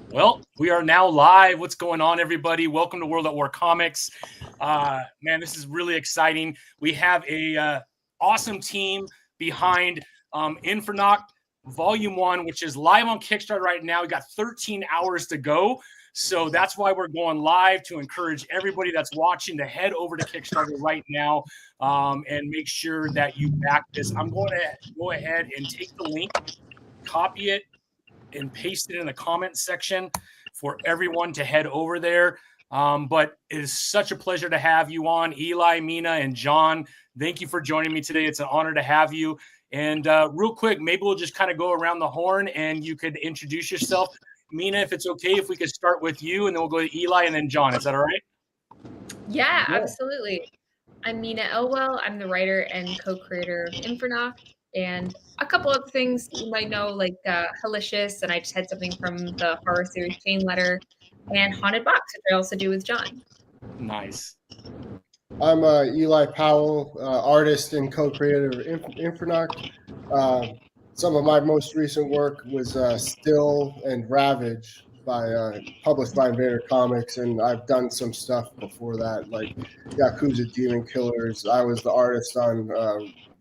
Well, we are now live. What's going on, everybody? Welcome to World at War Comics. Man, this is really exciting. We have a awesome team behind Infernoct Volume 1, which is live on Kickstarter right now. We got 13 hours to go. So that's why we're going live, to encourage everybody that's watching to head over to Kickstarter right now and make sure that you back this. I'm going to go ahead and take the link, copy it, and paste it in the comment section for everyone to head over there. But it is such a pleasure to have you on, Eli, Mina, and Jon. Thank you for joining me today. It's an honor to have you. And real quick, maybe we'll just kind of go around the horn and you could introduce yourself. Mina, if it's okay, if we could start with you, and then we'll go to Eli and then Jon. Is that all right? Yeah, absolutely. I'm Mina Elwell. I'm the writer and co-creator of Infernoct, and a couple of things you might know, like Halicious, and I just had something from the horror series Chain Letter, and Haunted Box, which I also do with Jon. Nice. I'm Eli Powell, artist and co-creator of Infernoct. Some of my most recent work was Still and Ravage, published by Invader Comics, and I've done some stuff before that, like Yakuza Demon Killers. I was the artist on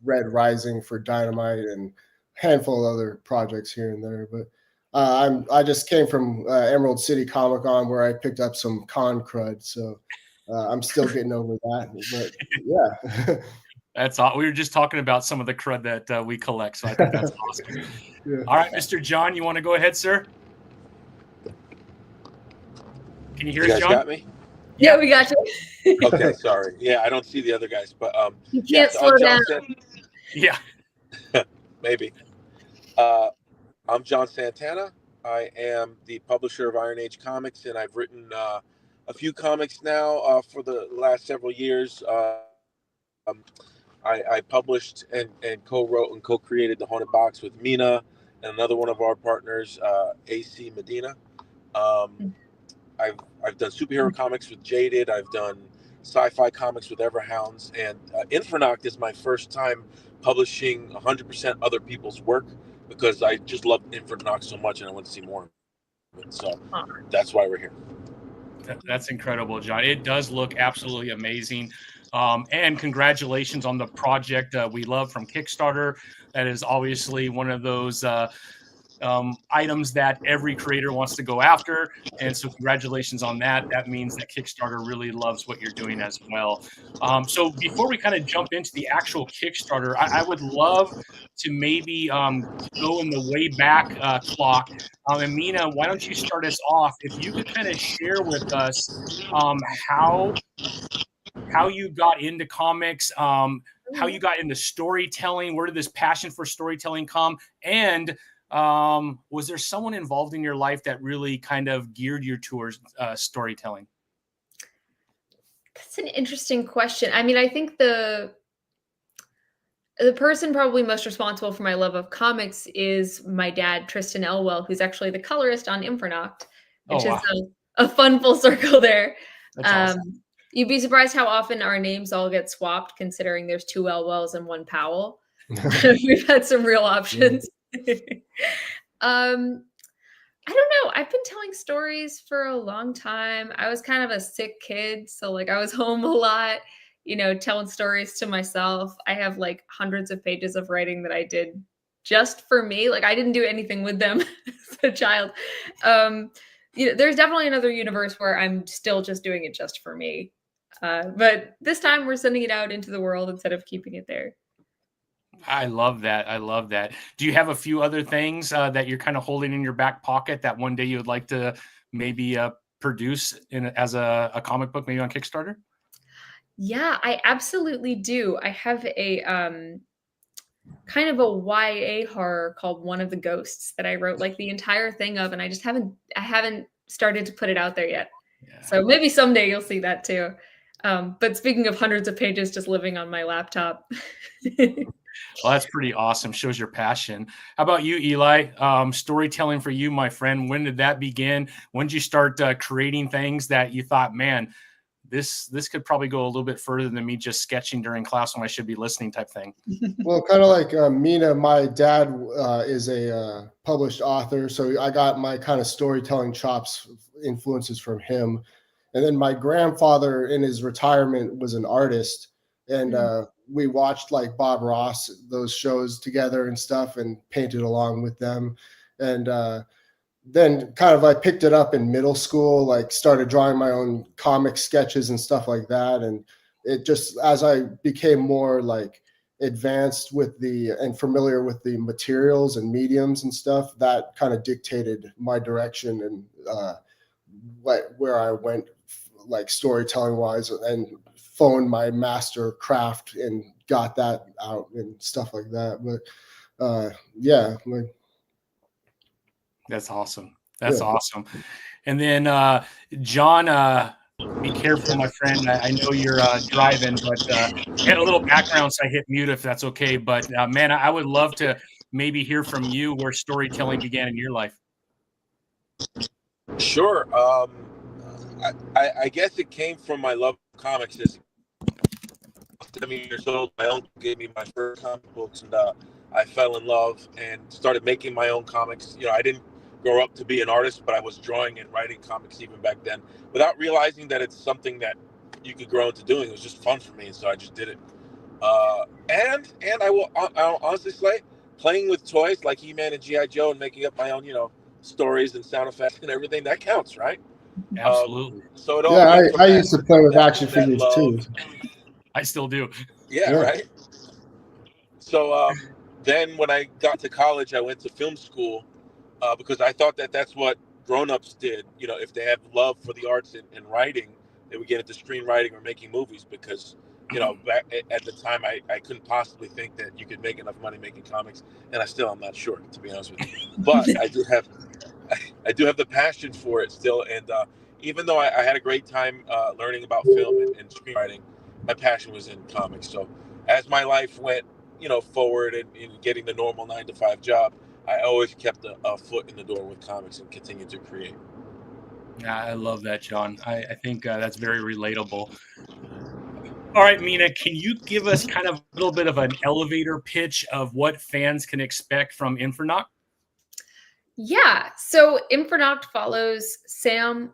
Red Rising for Dynamite and a handful of other projects here and there. But I just came from Emerald City Comic Con, where I picked up some con crud, so I'm still getting over that. But yeah. That's all. We were just talking about some of the crud that we collect, so I think that's awesome. Yeah. All right, Mr. Jon, you want to go ahead, sir? Can you hear us, Jon? Got me? Yeah, we got you. Okay, sorry. Yeah, I don't see the other guys, but you can't slow down. Yeah, maybe. I'm Jon Santana. I am the publisher of Iron Age Comics, and I've written a few comics now for the last several years. I published and co-wrote and co-created the Haunted Box with Mina and another one of our partners, AC Medina. I've done superhero comics with Jaded. I've done sci-fi comics with Everhounds, and Infernoct is my first time publishing 100% other people's work, because I just love Infernoct so much and I want to see more of it. So that's why we're here. That's incredible, Jon. It does look absolutely amazing. And congratulations on the project we love from Kickstarter. That is obviously one of those items that every creator wants to go after. And so congratulations on that. That means that Kickstarter really loves what you're doing as well. So before we kind of jump into the actual Kickstarter, I would love to maybe go in the way back clock. And Mina, why don't you start us off? If you could kind of share with us how you got into comics, how you got into storytelling, where did this passion for storytelling come? And was there someone involved in your life that really kind of geared you towards storytelling? That's an interesting question. I mean, I think the person probably most responsible for my love of comics is my dad, Tristan Elwell, who's actually the colorist on Infernoct, which is a fun full circle there. That's awesome. You'd be surprised how often our names all get swapped, considering there's 2 Elwells and 1 Powell. We've had some real options. I don't know. I've been telling stories for a long time. I was kind of a sick kid, so like I was home a lot, telling stories to myself. I have like hundreds of pages of writing that I did just for me. Like I didn't do anything with them as a child. There's definitely another universe where I'm still just doing it just for me. But this time we're sending it out into the world instead of keeping it there. I love that. I love that. Do you have a few other things that you're kind of holding in your back pocket that one day you would like to maybe produce as a comic book, maybe on Kickstarter? Yeah, I absolutely do. I have a kind of a YA horror called One of the Ghosts that I wrote like the entire thing of, and I haven't started to put it out there yet. Yeah. So maybe someday you'll see that too. But speaking of hundreds of pages just living on my laptop. Well, that's pretty awesome. Shows your passion. How about you, Eli? Storytelling for you, my friend. When did that begin? When did you start creating things that you thought, man, this could probably go a little bit further than me just sketching during class when I should be listening type thing. Well, kind of like Mina, my dad is a published author, so I got my kind of storytelling chops influences from him. And then my grandfather in his retirement was an artist, and we watched like Bob Ross, those shows together and stuff, and painted along with them. And then kind of I picked it up in middle school, like started drawing my own comic sketches and stuff like that. And it just, as I became more like advanced with and familiar with the materials and mediums and stuff, that kind of dictated my direction and where I went, like storytelling wise, and phoned my master craft and got that out and stuff like that. But yeah, like, that's awesome. That's awesome. And then Jon, be careful, my friend. I know you're driving, but get a little background, so I hit mute if that's okay. But man, I would love to maybe hear from you where storytelling began in your life. Sure. I guess it came from my love of comics. As 7 years old, my uncle gave me my first comic books, and I fell in love and started making my own comics. You know, I didn't grow up to be an artist, but I was drawing and writing comics even back then, without realizing that it's something that you could grow into doing. It was just fun for me, and so I just did it. And I'll honestly say, playing with toys like He-Man and G.I. Joe and making up my own, stories and sound effects and everything, that counts, right? Absolutely. So it all I used to play with action figures too. I still do. Yeah, right. So then when I got to college, I went to film school because I thought that that's what grown-ups did. If they have love for the arts and writing, they would get into screenwriting or making movies, because back at the time I couldn't possibly think that you could make enough money making comics, and I'm not sure, to be honest with you. But I do have the passion for it still, and even though I had a great time learning about film and screenwriting, my passion was in comics. So as my life went forward and in getting the normal 9-to-5 job, I always kept a foot in the door with comics and continued to create. Yeah, I love that, Jon. I think that's very relatable. All right, Mina, can you give us kind of a little bit of an elevator pitch of what fans can expect from Infernoct? Yeah, so Infernoct follows Sam,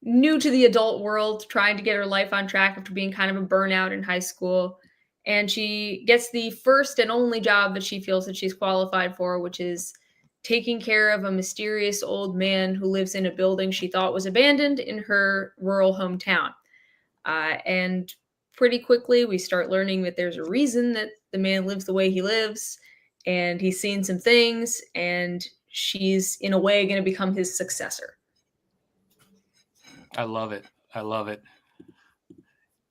new to the adult world, trying to get her life on track after being kind of a burnout in high school. And she gets the first and only job that she feels that she's qualified for, which is taking care of a mysterious old man who lives in a building she thought was abandoned in her rural hometown. And pretty quickly, we start learning that there's a reason that the man lives the way he lives, and he's seen some things, and she's, in a way, going to become his successor. I love it. I love it.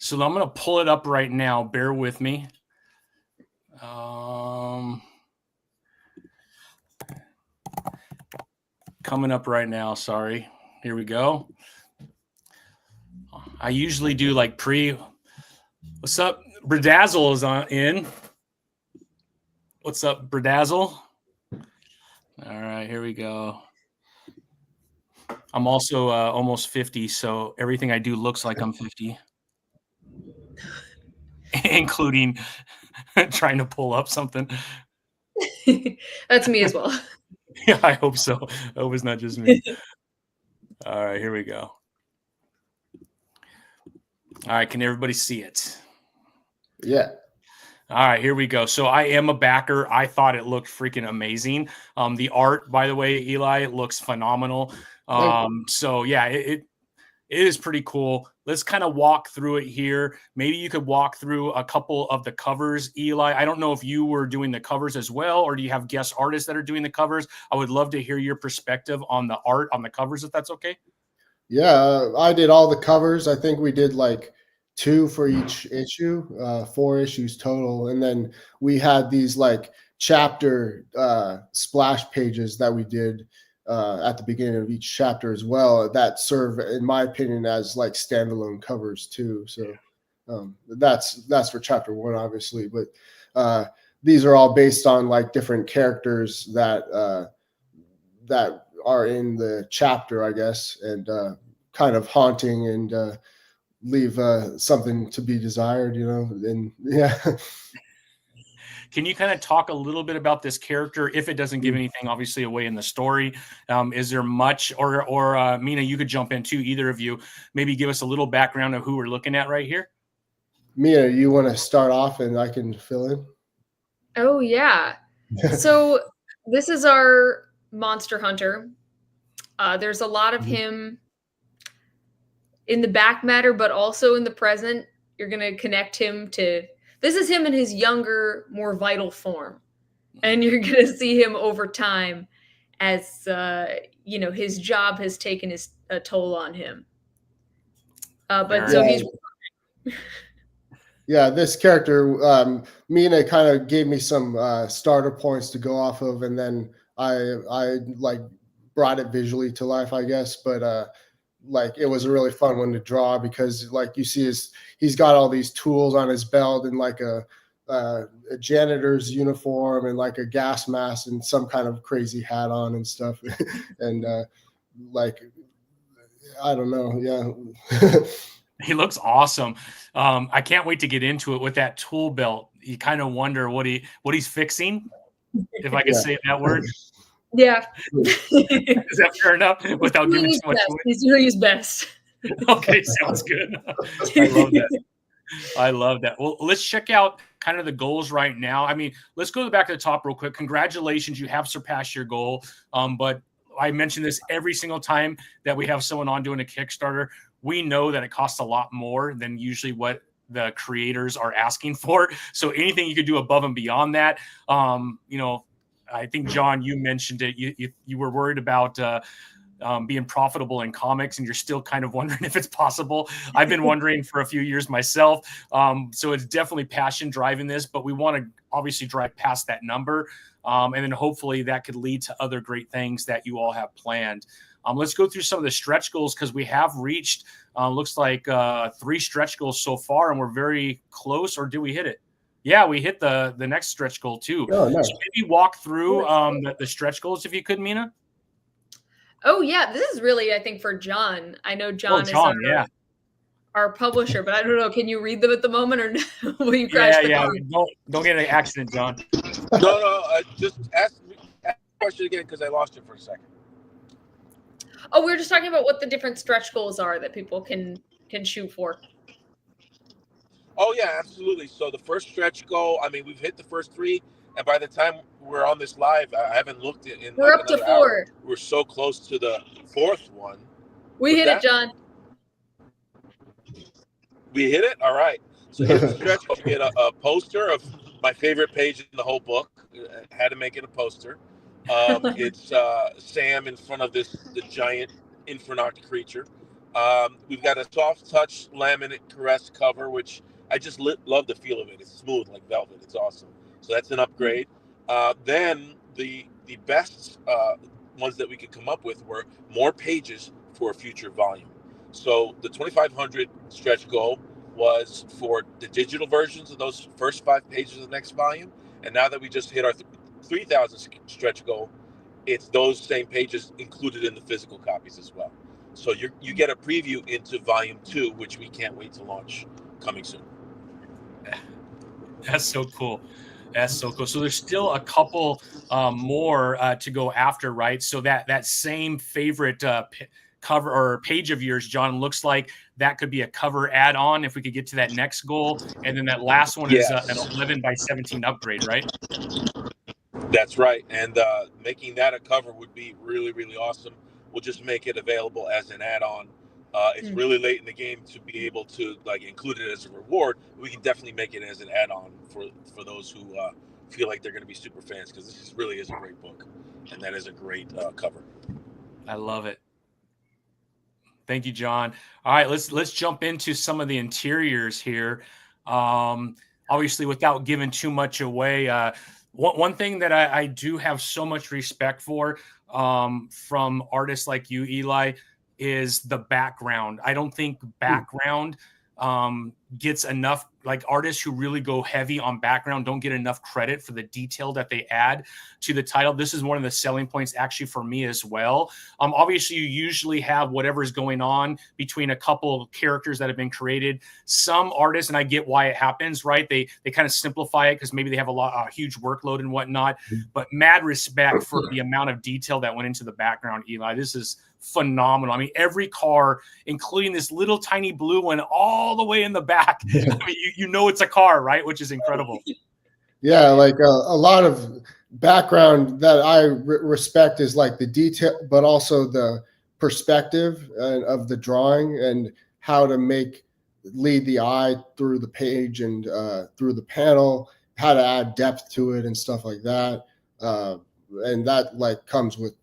So I'm going to pull it up right now. Bear with me. Coming up right now. Sorry. Here we go. I usually do like What's up? Bradazzle is in. What's up, Bradazzle? All right, here we go. I'm also almost 50, so everything I do looks like I'm 50, including trying to pull up something. That's me as well. Yeah, I hope so. I hope it's not just me. All right, here we go. All right, can everybody see it? Yeah. All right, here we go. So I am a backer. I thought it looked freaking amazing. The art, by the way, Eli, it looks phenomenal. So yeah, it is pretty cool. Let's kind of walk through it here. Maybe you could walk through a couple of the covers, Eli. I don't know if you were doing the covers as well, or do you have guest artists that are doing the covers? I would love to hear your perspective on the art on the covers, if that's okay. Yeah, I did all the covers. I think we did like 2 for each issue, 4 issues total. And then we had these like chapter splash pages that we did at the beginning of each chapter as well, that serve, in my opinion, as like standalone covers too. So that's for chapter 1, obviously. But these are all based on like different characters that are in the chapter, I guess, and kind of haunting and leave something to be desired, you know. And yeah. Can you kind of talk a little bit about this character, if it doesn't give anything obviously away in the story? Is there much, or Mina, you could jump in too, either of you, maybe give us a little background of who we're looking at right here? Mina, you want to start off and I can fill in? Oh, yeah. So this is our monster hunter. There's a lot of him in the back matter, but also in the present. You're going to connect him to, this is him in his younger, more vital form. And you're going to see him over time as, you know, his job has taken a toll on him. But so he's... Yeah, this character, Mina kind of gave me some starter points to go off of, and then I like brought it visually to life, I guess. But like it was a really fun one to draw because like you see he's got all these tools on his belt and like a janitor's uniform and like a gas mask and some kind of crazy hat on and stuff. And like, I don't know. Yeah. He looks awesome. I can't wait to get into it with that tool belt. You kind of wonder what he's fixing, if I could say that word. Yeah. Is that fair enough? Without giving too much away? He's doing his best. Okay, sounds good. I love that. I love that. Well, let's check out kind of the goals right now. I mean, let's go back to the top real quick. Congratulations, you have surpassed your goal. But I mention this every single time that we have someone on doing a Kickstarter. We know that it costs a lot more than usually what the creators are asking for. So anything you could do above and beyond that, you know, I think, Jon, you mentioned it. You were worried about being profitable in comics, and you're still kind of wondering if it's possible. I've been wondering for a few years myself. So it's definitely passion driving this, but we want to obviously drive past that number. And then hopefully that could lead to other great things that you all have planned. Let's go through some of the stretch goals because we have reached, looks like 3 stretch goals so far, and we're very close. Or did we hit it? Yeah, we hit the next stretch goal too. Oh, nice. So maybe walk through the stretch goals if you could, Mina. Oh yeah, this is really, I think, for Jon. I know Jon is our publisher, but I don't know. Can you read them at the moment, or no? Will you crash the car? Don't get an accident, Jon. No. Just ask the question again because I lost you for a second. Oh, we were just talking about what the different stretch goals are that people can shoot for. Oh yeah, absolutely. So the first stretch goal, I mean, we've hit the first 3, and by the time we're on this live, I haven't looked in. We're up to 4. Hour. We're so close to the 4th one. We hit it, Jon. We hit it. All right. So here's the stretch. You get a poster of my favorite page in the whole book. I had to make it a poster. It's Sam in front of the giant Infernoct creature. We've got a soft touch laminate caress cover, which I just love the feel of it. It's smooth like velvet. It's awesome. So that's an upgrade. Then the best ones that we could come up with were more pages for a future volume. So the 2,500 stretch goal was for the digital versions of those first 5 pages of the next volume. And now that we just hit our 3,000 stretch goal, it's those same pages included in the physical copies as well. So you get a preview into volume 2, which we can't wait to launch coming soon. That's so cool. That's so cool. So there's still a couple more to go after, right? So that same favorite cover or page of yours, Jon, looks like that could be a cover add-on if we could get to that next goal. And then that last one is an 11 by 17 upgrade, right? That's right. And making that a cover would be really, really awesome. We'll just make it available as an add-on. It's really late in the game to be able to like include it as a reward. We can definitely make it as an add-on for those who feel like they're going to be super fans, because this really is a great book, and that is a great cover. I love it. Thank you, Jon. All right, let's jump into some of the interiors here. Obviously, without giving too much away, one thing that I do have so much respect for from artists like you, Eli, is the background. I don't think background gets enough, like artists who really go heavy on background don't get enough credit for the detail that they add to the title. This is one of the selling points actually for me as well. Obviously you usually have whatever's going on between a couple of characters that have been created. Some artists, and I get why it happens, right? They kind of simplify it because maybe they have a huge workload and whatnot, but mad respect for the amount of detail that went into the background, Eli. This is phenomenal. I mean, every car, including this little tiny blue one all the way in the back. I mean, you know it's a car, right? Which is incredible. Yeah, like a lot of background that I respect is like the detail, but also the perspective of the drawing and how to lead the eye through the page and through the panel, how to add depth to it and stuff like that. And that like comes with,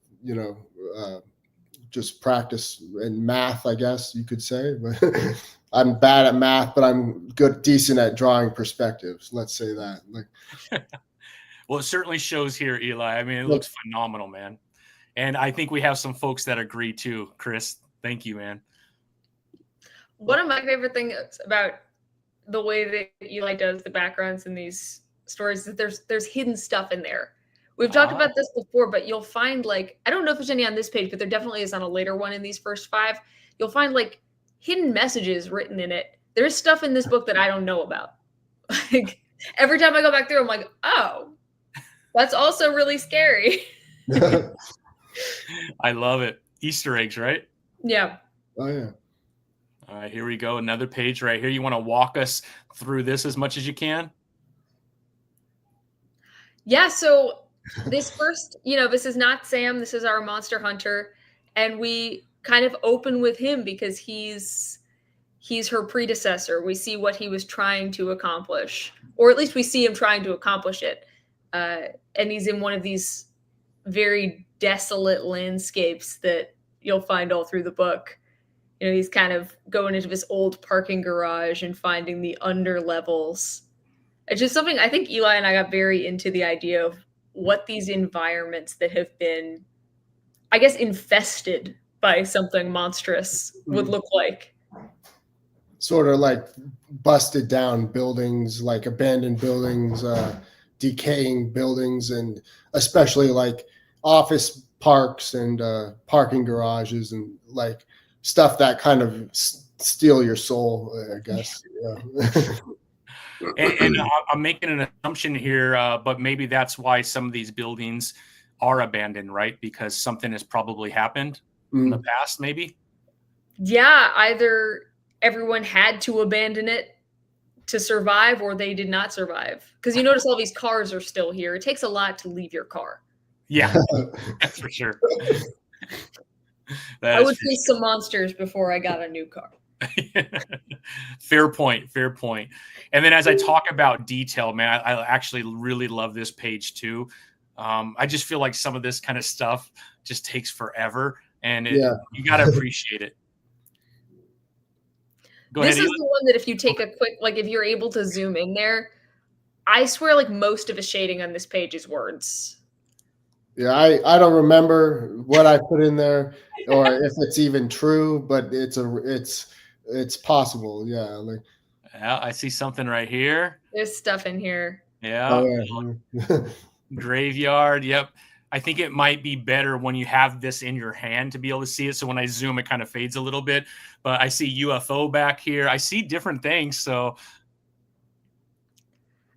just practice and math, I guess you could say. But I'm bad at math, but I'm decent at drawing perspectives. Let's say that. Well, it certainly shows here, Eli. I mean, it looks phenomenal, man. And I think we have some folks that agree too. Chris, thank you, man. One of my favorite things about the way that Eli does the backgrounds in these stories is that there's hidden stuff in there. We've talked about this before, but you'll find like, I don't know if there's any on this page, but there definitely is on a later one in these first 5. You'll find like hidden messages written in it. There's stuff in this book that I don't know about. Like every time I go back through, I'm like, oh, that's also really scary. I love it. Easter eggs, right? Yeah. Oh, yeah. All right, here we go. Another page right here. You want to walk us through this as much as you can? Yeah, so this first, this is not Sam. This is our monster hunter. And we kind of open with him because he's her predecessor. We see what he was trying to accomplish, or at least we see him trying to accomplish it. And he's in one of these very desolate landscapes that you'll find all through the book. He's kind of going into this old parking garage and finding the under levels. It's just something I think Eli and I got very into the idea of what these environments that have been, I guess, infested by something monstrous would look like. Sort of like busted down buildings, like abandoned buildings, decaying buildings, and especially like office parks and parking garages and like stuff that kind of steal your soul, I guess. Yeah. And I'm making an assumption here, but maybe that's why some of these buildings are abandoned, right? Because something has probably happened in the past, maybe? Yeah, either everyone had to abandon it to survive or they did not survive. Because you notice all these cars are still here. It takes a lot to leave your car. Yeah, that's for sure. I would face some monsters before I got a new car. Fair point. And then as I talk about detail, man, I actually really love this page too. I just feel like some of this kind of stuff just takes forever, and you got to appreciate it. This is the one that if you take a quick, like if you're able to zoom in there, I swear like most of the shading on this page is words. Yeah, I don't remember what I put in there or if it's even true, but it's possible. Yeah. Yeah, I see something right here. There's stuff in here. Yeah. Oh, yeah. Graveyard. Yep. I think it might be better when you have this in your hand to be able to see it. So when I zoom, it kind of fades a little bit, but I see UFO back here. I see different things. So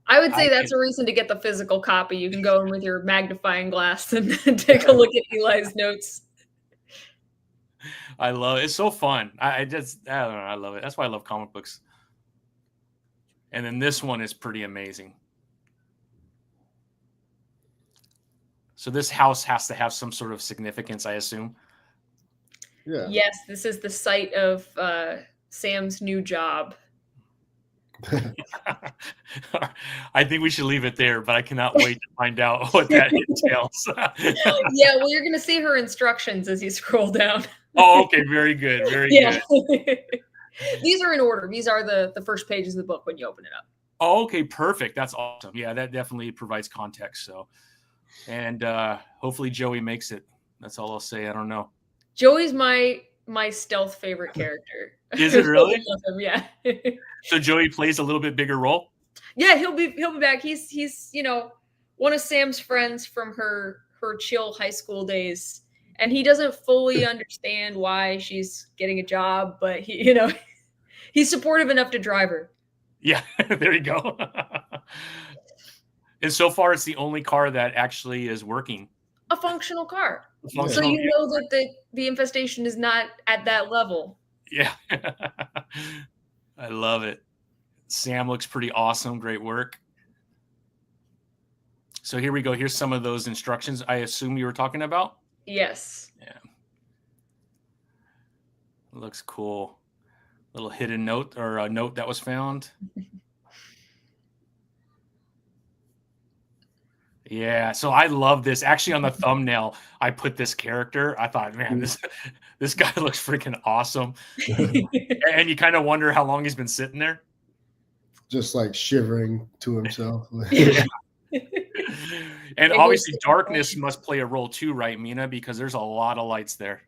I would say that's a reason to get the physical copy. You can go in with your magnifying glass and take a look at Eli's notes. I love it. It's so fun. I don't know. I love it. That's why I love comic books. And then this one is pretty amazing. So this house has to have some sort of significance, I assume. Yeah. Yes, this is the site of Sam's new job. I think we should leave it there, but I cannot wait to find out what that entails. Yeah, well, you're going to see her instructions as you scroll down. Oh, okay. Very good. Very good. These are in order. These are the first pages of the book when you open it up. Oh, okay. Perfect. That's awesome. Yeah, that definitely provides context. So, and hopefully Joey makes it. That's all I'll say. I don't know. Joey's my stealth favorite character. Is it really? Yeah. So Joey plays a little bit bigger role? Yeah, he'll be back. He's one of Sam's friends from her chill high school days, and he doesn't fully understand why she's getting a job, but he's supportive enough to drive her. Yeah, there you go. And so far, it's the only car that actually is working. A functional car. Functional, so you know that the infestation is not at that level. Yeah. I love it. Sam looks pretty awesome. Great work. So here we go. Here's some of those instructions I assume you were talking about. Yes. Yeah. Looks cool. Little hidden note or a note that was found. Yeah, so I love this. Actually, on the thumbnail, I put this character. I thought, man, this guy looks freaking awesome. And you kind of wonder how long he's been sitting there. Just like shivering to himself. And obviously darkness must play a role too, right, Mina? Because there's a lot of lights there.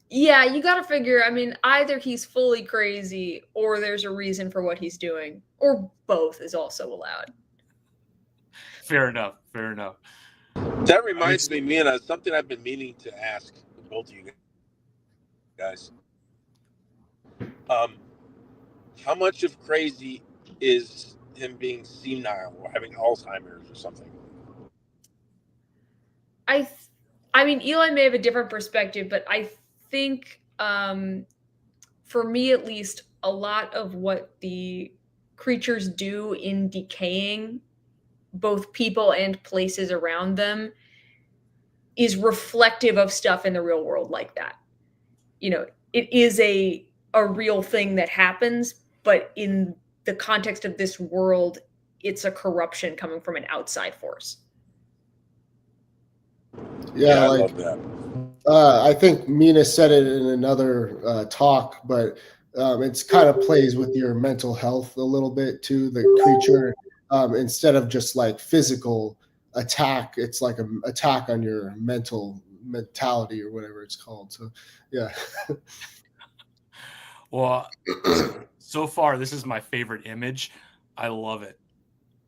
Yeah, you got to figure, I mean, either he's fully crazy or there's a reason for what he's doing, or both is also allowed. Fair enough. Fair enough. That reminds me, Mina, something I've been meaning to ask both of you guys. How much of crazy is him being senile or having Alzheimer's or something? I mean, Eli may have a different perspective, but I think, for me at least, a lot of what the creatures do in decaying both people and places around them is reflective of stuff in the real world like that. It is a real thing that happens, but in the context of this world, it's a corruption coming from an outside force. Yeah, I love that. I think Mina said it in another talk, but it's kind of plays with your mental health a little bit too. The creature, instead of just like physical attack, it's like an attack on your mentality or whatever it's called. So, yeah. Well, so far, this is my favorite image. I love it.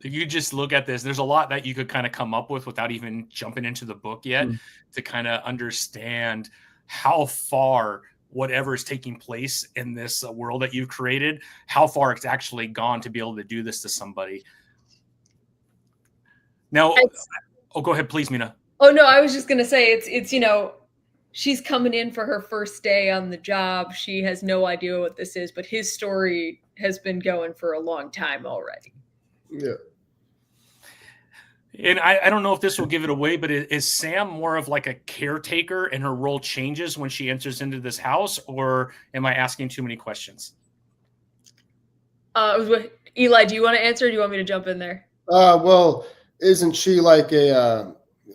If you just look at this, there's a lot that you could kind of come up with without even jumping into the book yet to kind of understand how far whatever is taking place in this world that you've created, how far it's actually gone to be able to do this to somebody. Now, go ahead, please, Mina. Oh, no, I was just going to say it's she's coming in for her first day on the job. She has no idea what this is, but his story has been going for a long time already. Yeah. And I don't know if this will give it away, but is Sam more of like a caretaker and her role changes when she enters into this house, or am I asking too many questions? Eli, do you want to answer, or do you want me to jump in there? Well, isn't she like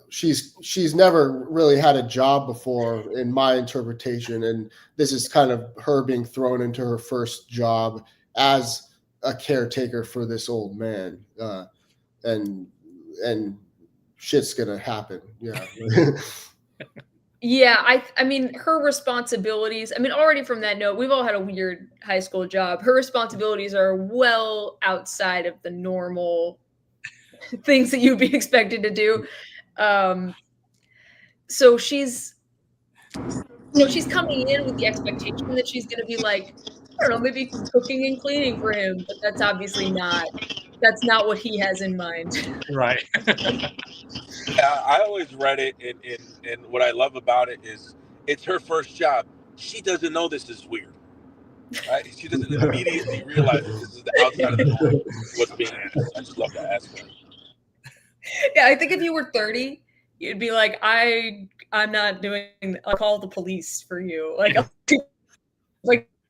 she's never really had a job before in my interpretation, and this is kind of her being thrown into her first job as a caretaker for this old man, and shit's gonna happen. Yeah. Yeah, I mean, her responsibilities, I mean, already from that note, we've all had a weird high school job. Her responsibilities are well outside of the normal things that you'd be expected to do. So she's coming in with the expectation that she's going to be like, I don't know, maybe cooking and cleaning for him, but that's obviously that's not what he has in mind. Right. I always read it, and what I love about it is it's her first job. She doesn't know this is weird. Right? She doesn't immediately realize this is the outside of the norm, what's being asked. I just love that aspect. Yeah, I think if you were 30, you'd be like, I'm not doing, I'll call the police for you. Like, I'm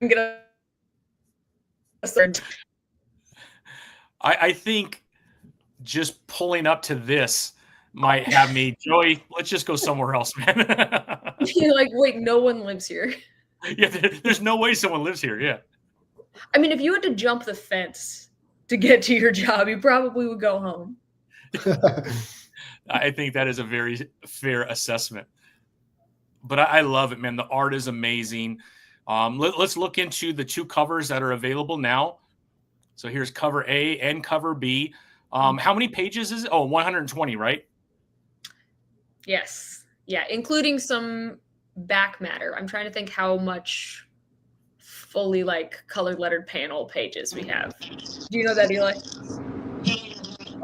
gonna. I think just pulling up to this might have me, Joey, let's just go somewhere else, man. You're like, wait, no one lives here. Yeah, there's no way someone lives here. Yeah. I mean, if you had to jump the fence to get to your job, you probably would go home. I think that is a very fair assessment. But I love it, man. The art is amazing. Let's look into the two covers that are available now. So here's cover A and cover B. How many pages is it? Oh, 120, right? Yes. Yeah, including some back matter. I'm trying to think how much fully like colored lettered panel pages we have. Do you know that, Eli?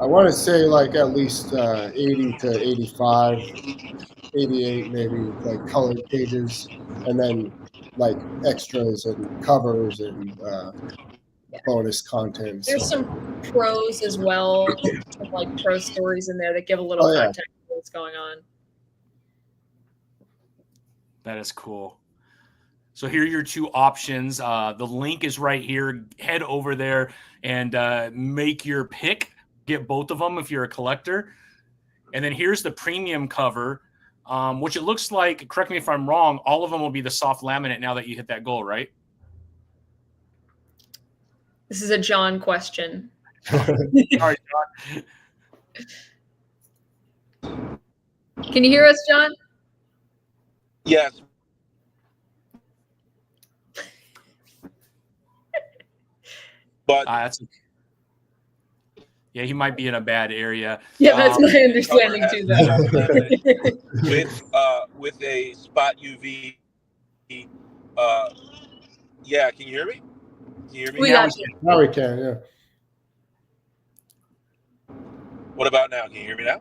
I want to say like at least 80 to 85, 88 maybe, like colored pages, and then like extras and covers and bonus content. There's some prose as well, some, like prose stories in there that give a little context to what's going on. That is cool. So here are your two options. The link is right here. Head over there and make your pick. Get both of them if you're a collector. And then here's the premium cover, which it looks like, correct me if I'm wrong, all of them will be the soft laminate now that you hit that goal, right? This is a Jon question. Sorry, Jon. Can you hear us, Jon? Yes. But yeah, he might be in a bad area. Yeah, that's my understanding too, though. with a spot UV. Yeah, can you hear me? Can you hear me? We got you. Now we can, yeah. What about now? Can you hear me now?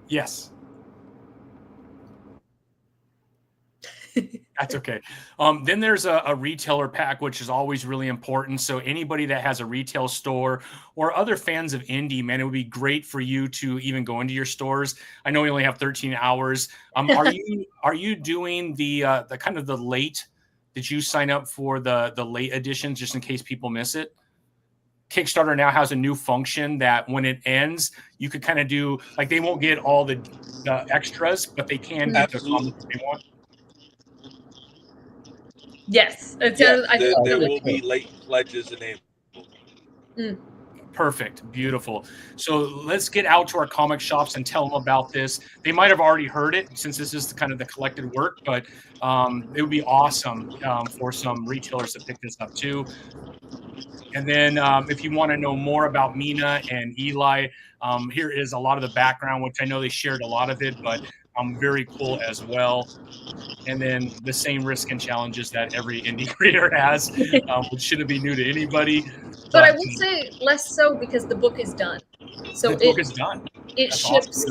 Yes. That's okay. Then there's a retailer pack, which is always really important. So anybody that has a retail store or other fans of indie, man, it would be great for you to even go into your stores. I know we only have 13 hours. Are you doing the kind of the late? Did you sign up for the late editions just in case people miss it? Kickstarter now has a new function that when it ends, you could kind of do like they won't get all the extras, but they can get the comments they want. Yes, There will be late pledges enabled. Perfect. Beautiful. So let's get out to our comic shops and tell them about this. They might have already heard it since this is kind of the collected work, but it would be awesome for some retailers to pick this up too. And then if you want to know more about Mina and Eli, here is a lot of the background, which I know they shared a lot of it, but very cool as well. And then the same risk and challenges that every indie creator has, which shouldn't be new to anybody. But I would say less so because the book is done. So the book is done. It That's ships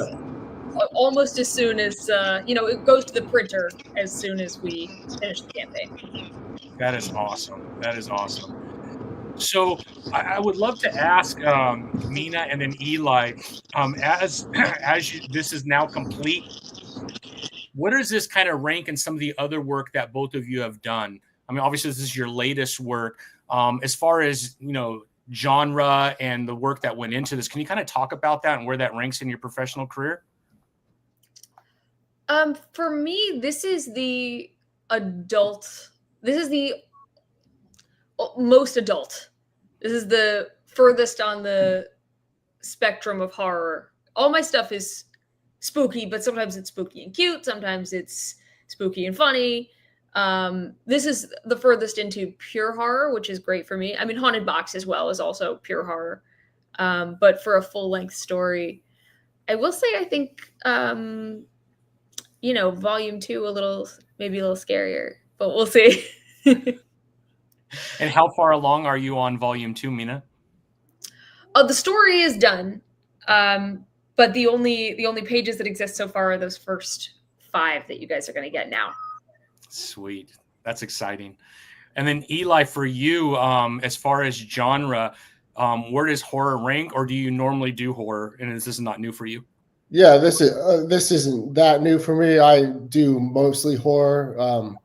almost as soon as, it goes to the printer as soon as we finish the campaign. That is awesome. That is awesome. So I would love to ask Mina and then Eli, as this is now complete, what does this kind of rank in some of the other work that both of you have done? I mean, obviously this is your latest work. As far as, genre and the work that went into this, can you kind of talk about that and where that ranks in your professional career? For me, this is the most adult. This is the furthest on the spectrum of horror. All my stuff is spooky, but sometimes it's spooky and cute. Sometimes it's spooky and funny. This is the furthest into pure horror, which is great for me. I mean, Haunted Box as well is also pure horror. But for a full-length story, I will say I think, volume 2 maybe a little scarier, but we'll see. And how far along are you on volume 2, Mina? The story is done. But the only pages that exist so far are those first 5 that you guys are going to get now. Sweet. That's exciting. And then Eli, for you, as far as genre, where does horror rank, or do you normally do horror? And is this not new for you? Yeah, this isn't that new for me. I do mostly horror.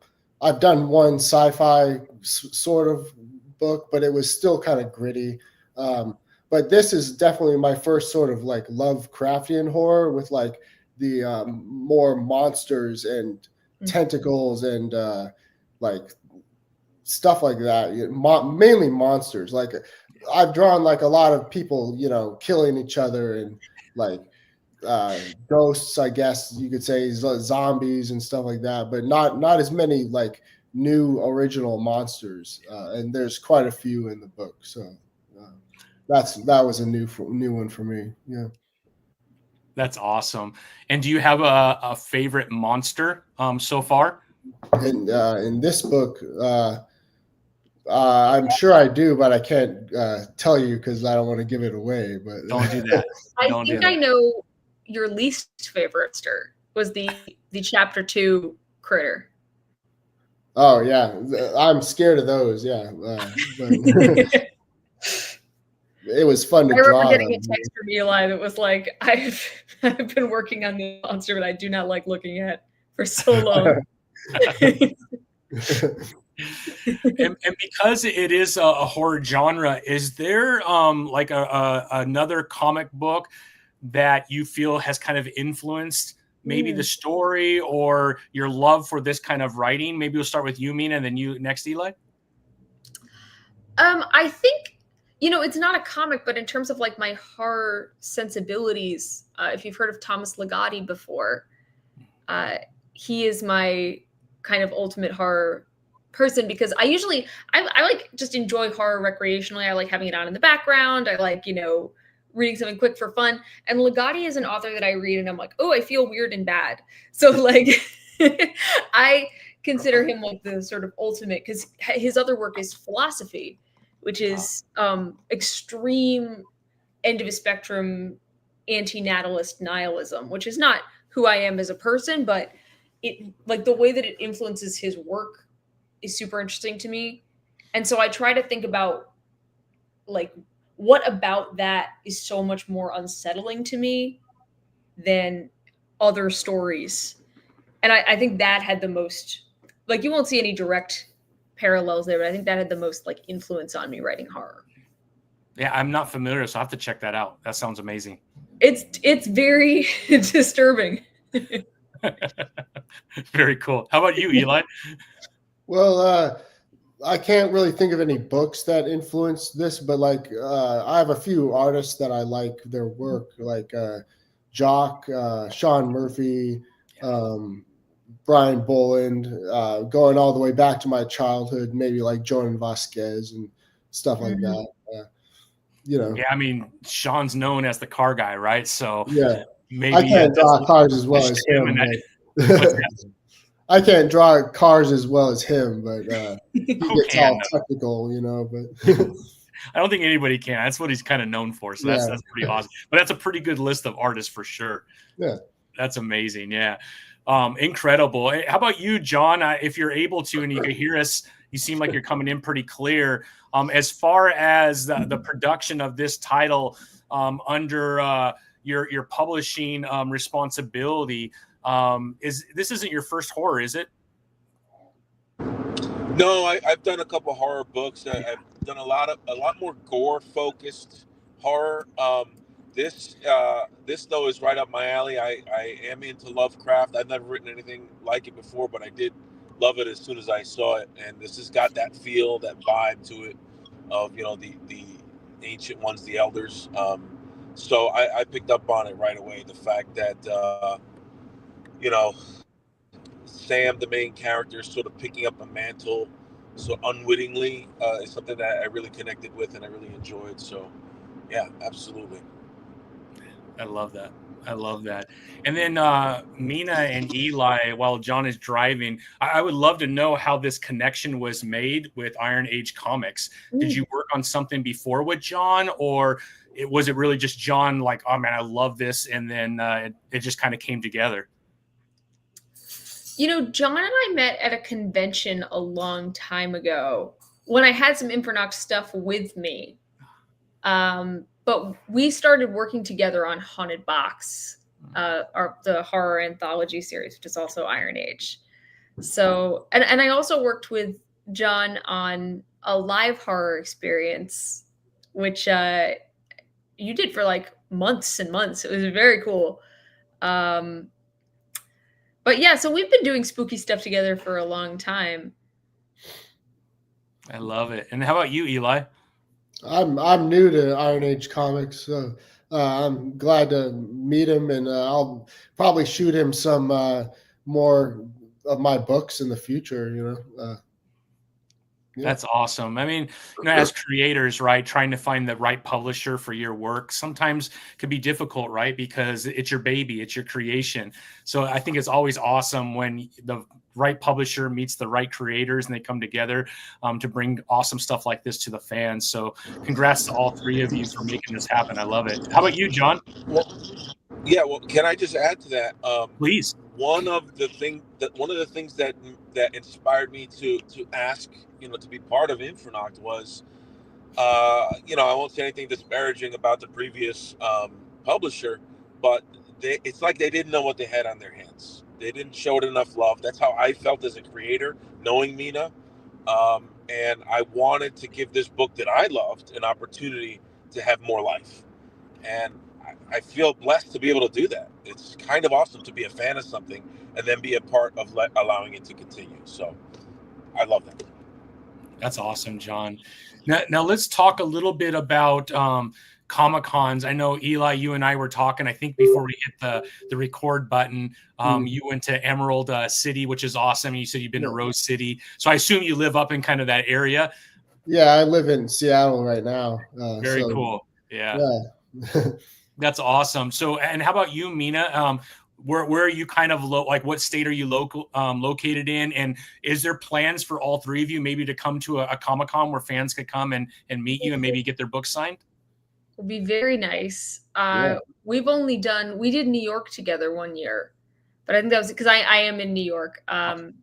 I've done one sci-fi sort of book, but it was still kind of gritty. But this is definitely my first sort of like Lovecraftian horror with like the more monsters and tentacles and like stuff like that. Mainly monsters. Like I've drawn like a lot of people, killing each other and like ghosts, I guess you could say, zombies and stuff like that, but not as many like new original monsters, and there's quite a few in the book. So that was a new one for me. Yeah. That's awesome. And do you have a favorite monster so far? In this book, I'm sure I do, but I can't tell you because I don't want to give it away. But don't do that. I think I know your least favorite monster was the chapter 2 critter. Oh yeah, I'm scared of those. Yeah, but it was fun to draw. I remember getting a text from Eli that was like, "I've been working on the monster, but I do not like looking at for so long." and because it is a horror genre, is there like another comic book that you feel has kind of influenced maybe the story or your love for this kind of writing? Maybe we'll start with you, Mina, and then you next, Eli. I think, it's not a comic, but in terms of like my horror sensibilities, if you've heard of Thomas Ligotti before, he is my kind of ultimate horror person, because I like just enjoy horror recreationally. I like having it on in the background. I like, reading something quick for fun. And Ligotti is an author that I read and I'm like, oh, I feel weird and bad. So like I consider him like the sort of ultimate, because his other work is philosophy, which is extreme end of a spectrum anti-natalist nihilism, which is not who I am as a person, but it, like, the way that it influences his work is super interesting to me. And so I try to think about, like, what about that is so much more unsettling to me than other stories. And I think that had the most, like, you won't see any direct parallels there, but I think that had the most, like, influence on me writing horror. Yeah, I'm not familiar, so I have to check that out. That sounds amazing. It's very disturbing. Very cool. How about you, Eli? Well, I can't really think of any books that influenced this, but like I have a few artists that I like their work, like Jock, Sean Murphy, Brian Boland, going all the way back to my childhood, maybe like Joan Vasquez and stuff like that. Yeah, I mean, Sean's known as the car guy, right? So yeah, maybe I can't draw cars as well as him. I can't draw cars as well as him, but he gets all technical, But I don't think anybody can. That's what he's kind of known for. So that's pretty awesome. But that's a pretty good list of artists for sure. Yeah, that's amazing. Yeah, incredible. How about you, Jon? If you're able to, and you can hear us, you seem like you're coming in pretty clear. As far as the production of this title under your publishing responsibility. This isn't your first horror, is it? No, I've done a couple horror books. I've done a lot more gore focused horror. This though is right up my alley. I am into Lovecraft. I've never written anything like it before, but I did love it as soon as I saw it. And this has got that feel, that vibe to it of the ancient ones, the elders. So I picked up on it right away. The fact that Sam, the main character, sort of picking up a mantle so unwittingly is something that I really connected with and I really enjoyed. So, yeah, absolutely. I love that. And then Mina and Eli, while Jon is driving, I would love to know how this connection was made with Iron Age Comics. Did you work on something before with Jon, or was it really just Jon like, oh man, I love this, and then it just kind of came together? Jon and I met at a convention a long time ago when I had some Infernoct stuff with me. But we started working together on Haunted Box, the horror anthology series, which is also Iron Age. So, and I also worked with Jon on a live horror experience, which you did for like months and months. It was very cool. But yeah, so we've been doing spooky stuff together for a long time. I love it. And how about you, Eli? I'm new to Iron Age Comics, so I'm glad to meet him, and I'll probably shoot him some more of my books in the future. Yeah. That's awesome. I mean, as creators, right, trying to find the right publisher for your work sometimes could be difficult, right? Because it's your baby, it's your creation. So I think it's always awesome when the right publisher meets the right creators and they come together to bring awesome stuff like this to the fans. So congrats to all three of you for making this happen. I love it. How about you, Jon? Well, can I just add to that? Please. One of the things that inspired me to ask, to be part of Infernoct was, I won't say anything disparaging about the previous publisher, but it's like they didn't know what they had on their hands. They didn't show it enough love. That's how I felt as a creator, knowing Mina, and I wanted to give this book that I loved an opportunity to have more life, and I feel blessed to be able to do that. It's kind of awesome to be a fan of something and then be a part of allowing it to continue. So I love that. That's awesome, Jon. Now let's talk a little bit about Comic-Cons. I know, Eli, you and I were talking, I think before we hit the record button, you went to Emerald City, which is awesome. You said you've been to Rose City. So I assume you live up in kind of that area. Yeah, I live in Seattle right now. Very cool. Yeah. That's awesome. So, and how about you, Mina? Where are you kind of what state are you located in? And is there plans for all three of you maybe to come to a Comic-Con where fans could come and meet you and maybe get their books signed? It would be very nice. We did New York together one year, but I think that was because I am in New York. I'm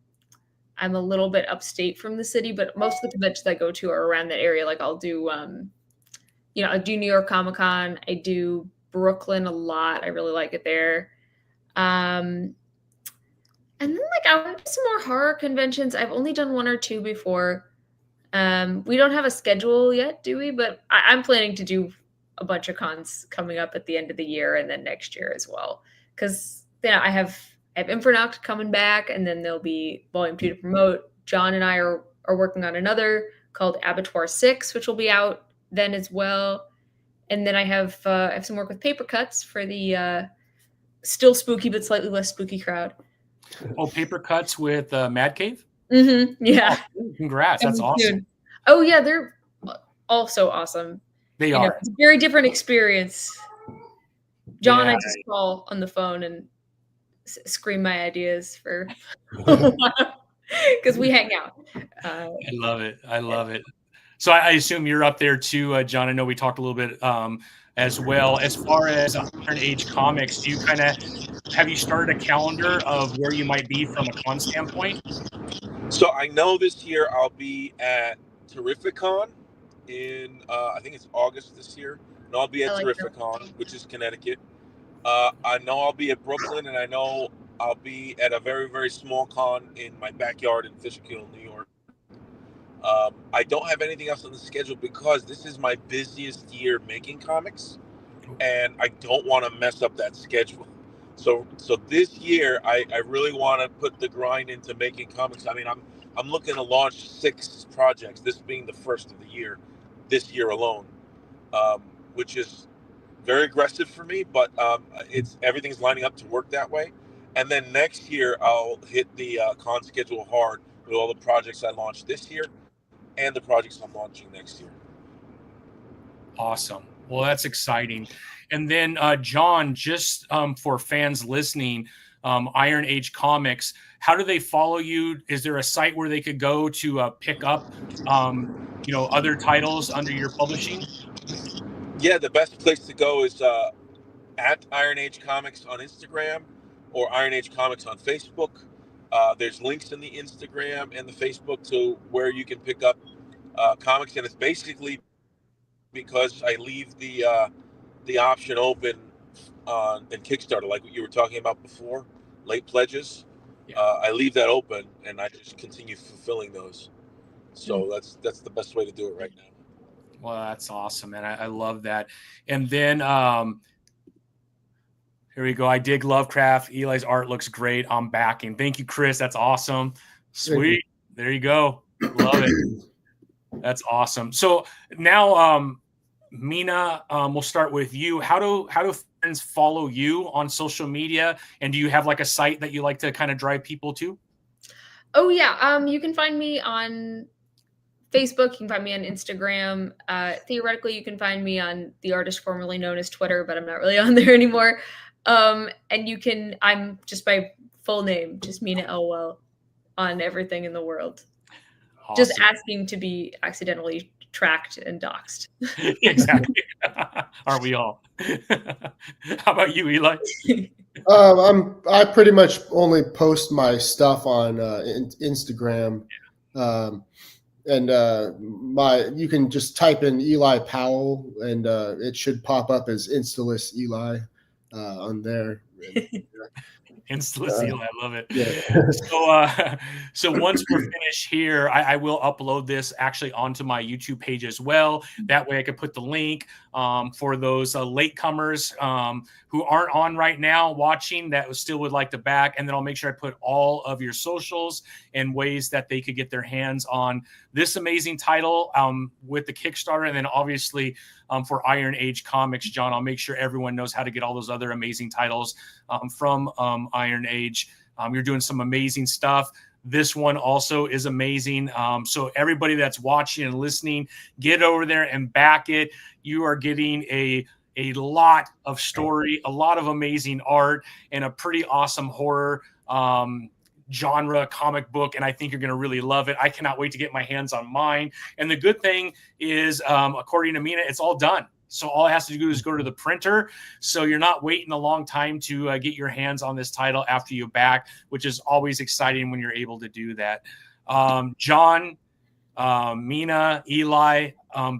a little bit upstate from the city, but most of the conventions I go to are around that area. Like I'll do, I do New York Comic-Con. I do Brooklyn a lot. I really like it there. And then I went to some more horror conventions. I've only done one or two before. We don't have a schedule yet, do we? But I'm planning to do a bunch of cons coming up at the end of the year and then next year as well. Because I have Infernoct coming back, and then there'll be Volume 2 to promote. Jon and I are working on another called Abattoir 6, which will be out then as well. And then I have some work with Paper Cuts for the still spooky but slightly less spooky crowd. Oh, Paper Cuts with Mad Cave? Mm-hmm. Yeah. Oh, congrats. That's awesome. Oh, yeah. They're also awesome. They are. It's a very different experience. Jon, I just call on the phone and scream my ideas for a while because we hang out. I love it. I love it. So I assume you're up there too, Jon. I know we talked a little bit as well. As far as Iron Age Comics, do you have you started a calendar of where you might be from a con standpoint? So I know this year I'll be at Terrificon in I think it's August this year. And I'll be at Terrificon, which is Connecticut. I know I'll be at Brooklyn, and I know I'll be at a very, very small con in my backyard in Fishkill, New York. I don't have anything else on the schedule because this is my busiest year making comics, and I don't want to mess up that schedule. So this year, I really want to put the grind into making comics. I mean, I'm looking to launch 6 projects, this being the first of the year, this year alone, which is very aggressive for me, but everything's lining up to work that way. And then next year, I'll hit the con schedule hard with all the projects I launched this year and the projects I'm launching next year. Awesome. Well, that's exciting. And then, Jon, just for fans listening, Iron Age Comics, how do they follow you? Is there a site where they could go to pick up, other titles under your publishing? Yeah, the best place to go is at Iron Age Comics on Instagram or Iron Age Comics on Facebook. There's links in the Instagram and the Facebook to where you can pick up comics, and it's basically because I leave the option open in Kickstarter, like what you were talking about before, late pledges. Yeah. I leave that open, and I just continue fulfilling those. So that's the best way to do it right now. Well, that's awesome, man. I love that. And then here we go. I dig Lovecraft. Eli's art looks great. I'm backing. Thank you, Chris. That's awesome. Sweet. There you go. Love it. That's awesome. So now, Mina, we'll start with you. How do fans follow you on social media? And do you have like a site that you like to kind of drive people to? Oh yeah, you can find me on Facebook. You can find me on Instagram. Theoretically, you can find me on the artist formerly known as Twitter, but I'm not really on there anymore. And I'm just my full name, just Mina Elwell, on everything in the world. Awesome. Just asking to be accidentally tracked and doxxed. Exactly. Aren't we all? How about you, Eli? I pretty much only post my stuff on Instagram. You can just type in Eli Powell and it should pop up as Instaless Eli on there. Instaless Eli, I love it. Yeah. So once we're finished here, I will upload this actually onto my YouTube page as well. That way I could put the link for those latecomers who aren't on right now watching that still would like to back. And then I'll make sure I put all of your socials and ways that they could get their hands on this amazing title with the Kickstarter. And then obviously for Iron Age Comics, John, I'll make sure everyone knows how to get all those other amazing titles from Iron Age. You're doing some amazing stuff. This one also is amazing. So everybody that's watching and listening, get over there and back it. You are getting a lot of story, a lot of amazing art, and a pretty awesome horror genre comic book, and I think you're going to really love it. I cannot wait to get my hands on mine. And the good thing is, according to Mina, it's all done. So all it has to do is go to the printer. So you're not waiting a long time to get your hands on this title after you back, which is always exciting when you're able to do that. John, Mina, Eli,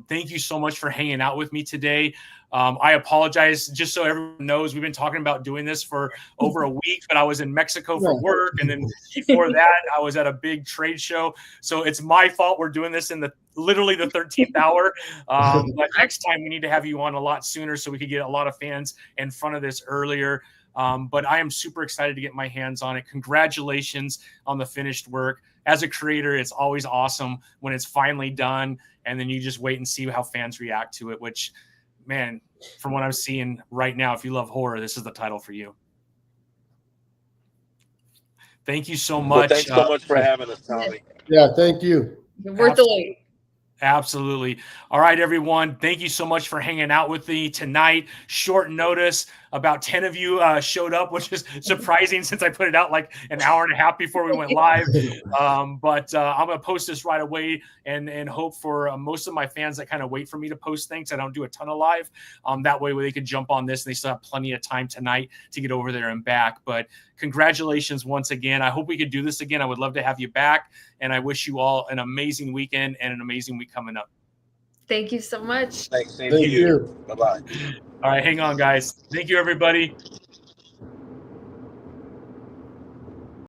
thank you so much for hanging out with me today. I apologize, just so everyone knows, we've been talking about doing this for over a week, but I was in Mexico for work. And then before that, I was at a big trade show. So it's my fault we're doing this in literally the 13th hour. But next time we need to have you on a lot sooner so we could get a lot of fans in front of this earlier. But I am super excited to get my hands on it. Congratulations on the finished work. As a creator, it's always awesome when it's finally done. And then you just wait and see how fans react to it, which, man, from what I'm seeing right now, if you love horror, this is the title for you. Thank you so much. Well, thanks so much for having us, Tommy. Yeah, thank you. You're worth the wait. Absolutely. All right, everyone. Thank you so much for hanging out with me tonight. Short notice. About 10 of you showed up, which is surprising since I put it out like an hour and a half before we went live. But I'm going to post this right away and hope for most of my fans that kind of wait for me to post things. I don't do a ton of live. That way they could jump on this and they still have plenty of time tonight to get over there and back. But congratulations once again. I hope we could do this again. I would love to have you back. And I wish you all an amazing weekend and an amazing week coming up. Thank you so much. Thanks. Thank you. you. Bye-bye. All right, hang on, guys. Thank you, everybody.